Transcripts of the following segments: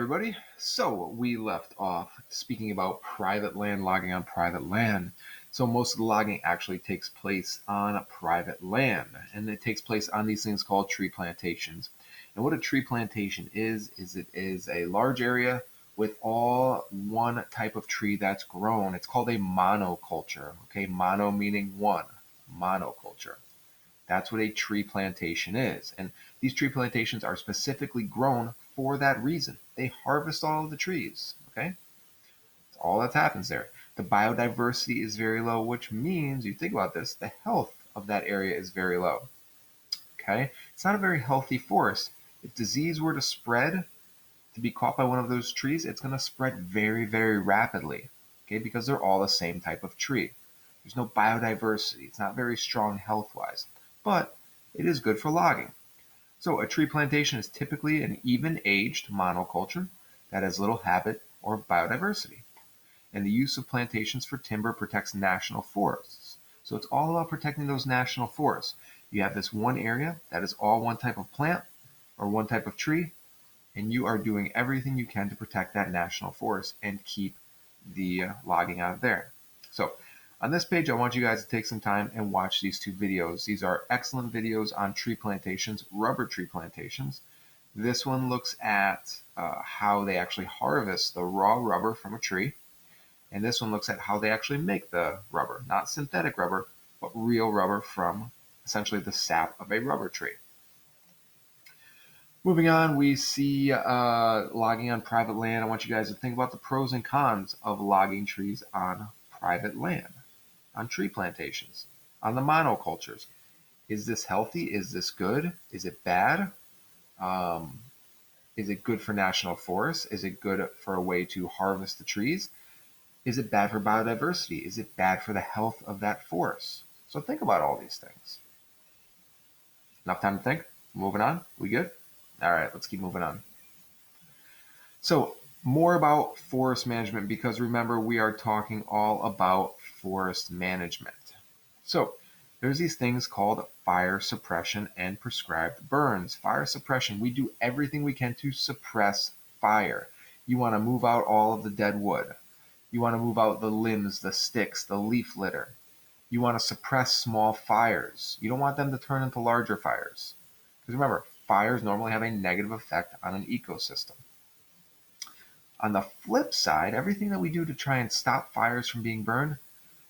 everybody. So we left off speaking about private land, logging on private land. So most of the logging actually takes place on private land, and it takes place on these things called tree plantations. And what a tree plantation is it is a large area with all one type of tree that's grown. It's called a monoculture. Okay, mono meaning one, monoculture. That's what a tree plantation is. And these tree plantations are specifically grown for that reason. They harvest all of the trees. Okay? That's all that happens there. The biodiversity is very low, which means, you think about this, the health of that area is very low. Okay? It's not a very healthy forest. If disease were to spread, to be caught by one of those trees, it's going to spread very, very rapidly. Okay? Because they're all the same type of tree. There's no biodiversity. It's not very strong health-wise. But it is good for logging. So a tree plantation is typically an even-aged monoculture that has little habit or biodiversity. And the use of plantations for timber protects national forests. So it's all about protecting those national forests. You have this one area that is all one type of plant or one type of tree, and you are doing everything you can to protect that national forest and keep the logging out of there. So on this page, I want you guys to take some time and watch these two videos. These are excellent videos on tree plantations, rubber tree plantations. This one looks at how they actually harvest the raw rubber from a tree. And this one looks at how they actually make the rubber, not synthetic rubber, but real rubber from essentially the sap of a rubber tree. Moving on, we see logging on private land. I want you guys to think about the pros and cons of logging trees on private land, on tree plantations, on the monocultures. Is this healthy? Is this good? Is it bad? Is it good for national forests? Is it good for a way to harvest the trees? Is it bad for biodiversity? Is it bad for the health of that forest? So think about all these things. Enough time to think? Moving on? We good? All right, let's keep moving on. So more about forest management, because remember, we are talking all about forest management. So there's these things called fire suppression and prescribed burns. Fire suppression, we do everything we can to suppress fire. You want to move out all of the dead wood. You want to move out the limbs, the sticks, the leaf litter. You want to suppress small fires. You don't want them to turn into larger fires. Because remember, fires normally have a negative effect on an ecosystem. On the flip side, everything that we do to try and stop fires from being burned,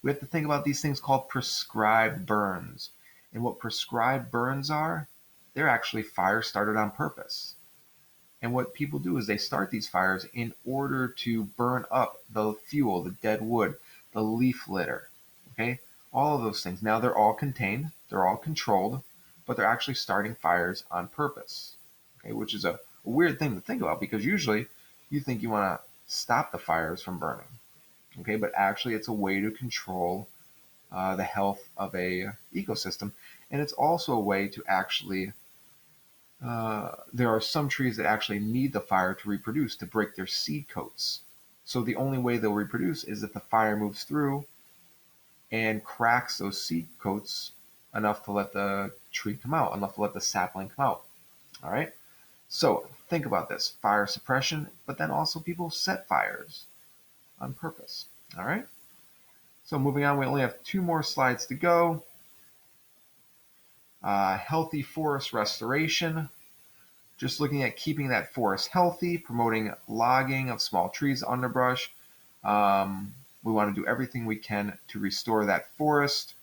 we have to think about these things called prescribed burns. And what prescribed burns are, they're actually fires started on purpose. And what people do is they start these fires in order to burn up the fuel, the dead wood, the leaf litter, okay? All of those things. Now they're all contained, they're all controlled, but they're actually starting fires on purpose, okay? Which is a weird thing to think about, because usually you think you want to stop the fires from burning, okay? But actually it's a way to control the health of a ecosystem, and it's also a way to actually there are some trees that actually need the fire to reproduce, to break their seed coats. So the only way they'll reproduce is if the fire moves through and cracks those seed coats enough to let the tree come out, enough to let the sapling come out. All right? So think about this, fire suppression, but then also people set fires on purpose. All right? So moving on, we only have 2 more slides to go. Healthy forest restoration. Just looking at keeping that forest healthy, promoting logging of small trees, underbrush. We want to do everything we can to restore that forest.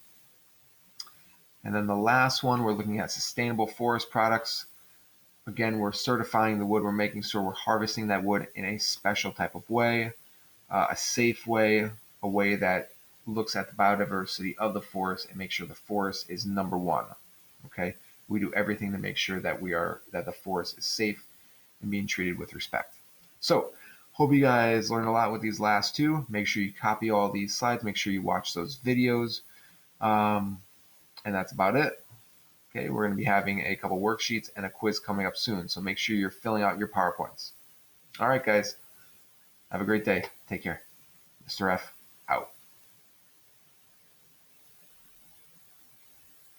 And then the last one, we're looking at sustainable forest products. Again, we're certifying the wood. We're making sure we're harvesting that wood in a special type of way, a safe way, a way that looks at the biodiversity of the forest and make sure the forest is number one. Okay? We do everything to make sure that that the forest is safe and being treated with respect. So, hope you guys learned a lot with these last 2. Make sure you copy all these slides. Make sure you watch those videos. And that's about it. Okay, we're going to be having a couple worksheets and a quiz coming up soon. So make sure you're filling out your PowerPoints. All right, guys. Have a great day. Take care. Mr. F.